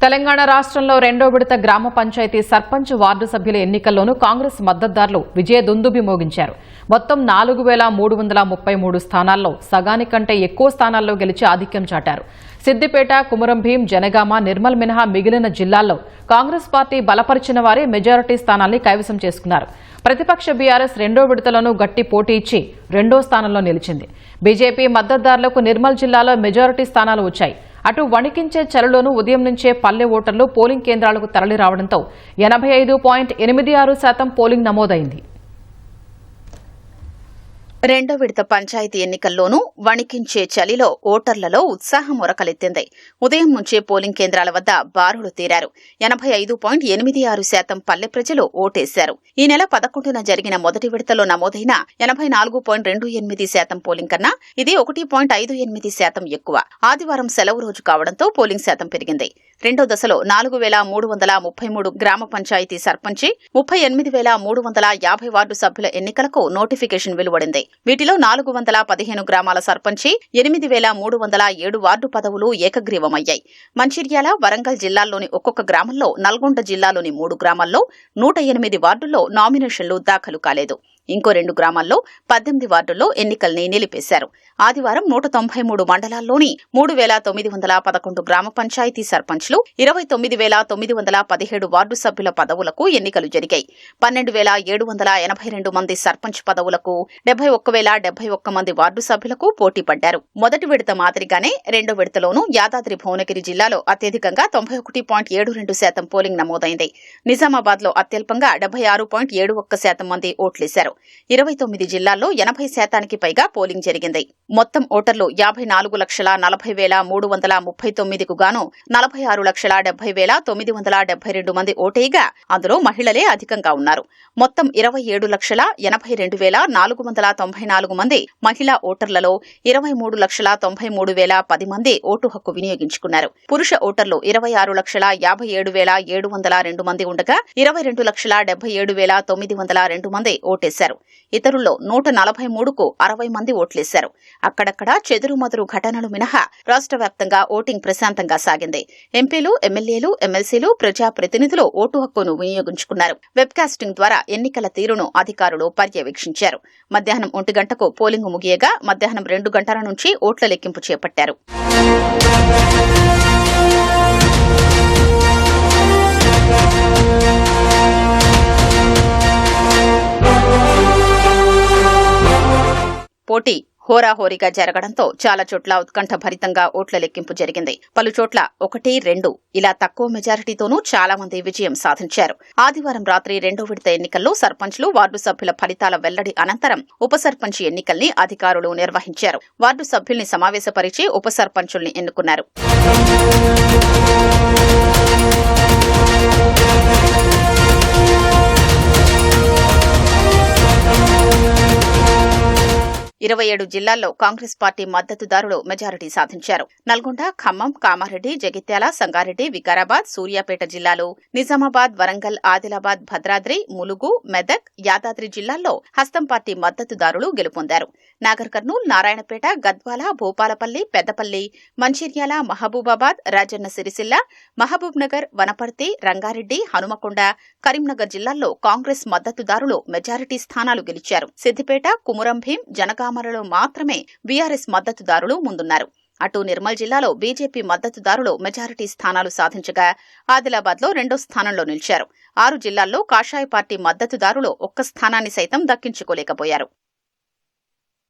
తెలంగాణ రాష్ట్రంలో రెండో విడత గ్రామ పంచాయతీ సర్పంచ్ వార్డు సభ్యుల ఎన్నికల్లోనూ కాంగ్రెస్ మద్దతుదారులు విజయ దుందుబి మోగించారు. మొత్తం 4333 స్థానాల్లో సగానికంటే ఎక్కువ స్థానాల్లో గెలిచి ఆధిక్యం చాటారు. సిద్దిపేట, కుమురం భీం, జనగామ, నిర్మల్ మినహా మిగిలిన జిల్లాల్లో కాంగ్రెస్ పార్టీ బలపరిచిన వారే మెజారిటీ స్థానాల్ని కైవసం చేసుకున్నారు. ప్రతిపక్ష బీఆర్ఎస్ రెండో విడతలోనూ గట్టి పోటీ ఇచ్చి రెండో స్థానంలో నిలిచింది. బీజేపీ మద్దతుదారులకు నిర్మల్ జిల్లాలో మెజారిటీ స్థానాలు వచ్చాయి. అటు వణికించే చలిలోనూ ఉదయం నుంచే పల్లె ఓటర్లు పోలింగ్ కేంద్రాలకు తరలి రావడంతో 85.86% పోలింగ్ నమోదైంది. రెండో విడత పంచాయతీ ఎన్నికల్లోనూ వణికించే చలిలో ఓటర్లలో ఉత్సాహం ఉరకలెత్తింది. ఉదయం నుంచే పోలింగ్ కేంద్రాల వద్ద బారులు తీరారు. 85.86% పల్లె ప్రజలు ఓటేశారు. ఈ నెల 11న జరిగిన మొదటి విడతలో నమోదైన 84.28% పోలింగ్ కన్నా ఇది 1.58% ఎక్కువ. ఆదివారం సెలవు రోజు కావడంతో పోలింగ్ శాతం పెరిగింది. రెండో దశలో 4333 గ్రామ పంచాయతీ సర్పంచి, 38,350 వార్డు సభ్యుల ఎన్నికలకు నోటిఫికేషన్ వెలువడింది. వీటిలో 415 గ్రామాల సర్పంచి, 8,307 వార్డు పదవులు ఏకగ్రీవమయ్యాయి. మంచిర్యాల, వరంగల్ జిల్లాల్లోని ఒక్కొక్క గ్రామంలో, నల్గొండ జిల్లాలోని 3 గ్రామాల్లో 108 వార్డుల్లో నామినేషన్లు దాఖలు కాలేదు. ఇంకో 2 గ్రామాల్లో 18 వార్డుల్లో ఎన్నికల్ని నిలిపేశారు. ఆదివారం 193 మండలాల్లోని 3,911 గ్రామ పంచాయతీ సర్పంచ్లు, 29,917 వార్డు సభ్యుల పదవులకు ఎన్నికలు జరిగాయి. 12,782 మంది సర్పంచ్ పదవులకు, 71,071 మంది వార్డు సభ్యులకు పోటీ పడ్డారు. మొదటి విడత మాదిరిగానే రెండో విడతలోనూ యాదాద్రి భువనగిరి జిల్లాలో అత్యధికంగా 91.72% పోలింగ్ నమోదైంది. నిజామాబాద్ లో అత్యల్పంగా 76.71% మంది ఓట్లేశారు. 29 జిల్లాల్లో 80% పైగా పోలింగ్ జరిగింది. మొత్తం ఓటర్లు 54,40,339కు గాను 46,70,972 మంది ఓటేయగా అందులో మహిళలే అధికంగా ఉన్నారు. మొత్తం 27,82,494 మంది మహిళా ఓటర్లలో 23,93,010 మంది ఓటు హక్కు వినియోగించుకున్నారు. పురుష ఓటర్లు 26,57,702 మంది ఉండగా 22,77,902 మంది ఓటేశారు. ఇతరుల్లో 143కు 60 మంది ఓట్లేశారు. అక్కడక్కడ చెదురుమదురు ఘటనలు మినహా రాష్ట్ర వ్యాప్తంగా ఓటింగ్ ప్రశాంతంగా సాగింది. ఎంపీలు, ఎమ్మెల్యేలు, ఎమ్మెల్సీలు, ప్రజాప్రతినిధులు ఓటు హక్కును వినియోగించుకున్నారు. వెబ్కాస్టింగ్ ద్వారా ఎన్నికల తీరును అధికారులు పర్యవేక్షించారు. మధ్యాహ్నం 1 గంటకు పోలింగ్ ముగియగా మధ్యాహ్నం 2 గంటల నుంచి ఓట్ల లెక్కింపు చేపట్టారు. పోటీ హోరాహోరీగా జరగడంతో చాలా చోట్ల ఉత్కంఠభరితంగా ఓట్ల లెక్కింపు జరిగింది. పలుచోట్ల 1, 2 ఇలా తక్కువ మెజారిటీతోనూ చాలా మంది విజయం సాధించారు. ఆదివారం రాత్రి రెండో విడత ఎన్నికల్లో సర్పంచ్లు, వార్డు సభ్యుల ఫలితాల వెల్లడి అనంతరం ఉప సర్పంచ్ ఎన్నికల్ని అధికారులు నిర్వహించారు. వార్డు సభ్యుల్ని సమావేశపరిచి ఉప సర్పంచుల్ని ఎన్నుకున్నారు. 27 జిల్లాల్లో కాంగ్రెస్ పార్టీ మద్దతుదారులు మెజారిటీ సాధించారు. నల్గొండ, ఖమ్మం, కామారెడ్డి, జగిత్యాల, సంగారెడ్డి, వికారాబాద్, సూర్యాపేట జిల్లాలు, నిజామాబాద్, వరంగల్, ఆదిలాబాద్, భద్రాద్రి, ములుగు, మెదక్, యాదాద్రి జిల్లాల్లో హస్తం పార్టీ మద్దతుదారులు గెలుపొందారు. నాగర్ కర్నూల్, నారాయణపేట, గద్వాల, భూపాలపల్లి, పెద్దపల్లి, మంచిర్యాల, మహబూబాబాద్, రాజన్న సిరిసిల్ల, మహబూబ్ నగర్, వనపర్తి, రంగారెడ్డి, హనుమకొండ, కరీంనగర్ జిల్లాల్లో కాంగ్రెస్ మద్దతుదారులు మెజారిటీ స్థానాలు గెలిచారు. సిద్దిపేట, కుమురం భీం, జనగామలలో మాత్రమే బీఆర్ఎస్ మద్దతుదారులు ముందున్నారు. అటు నిర్మల్ జిల్లాలో బీజేపీ మద్దతుదారులు మెజారిటీ స్థానాలు సాధించగా ఆదిలాబాద్ లో 2వ స్థానంలో నిలిచారు. 6 జిల్లాల్లో కాషాయ పార్టీ మద్దతుదారులు ఒక్క స్థానాన్ని సైతం దక్కించుకోలేకపోయారు.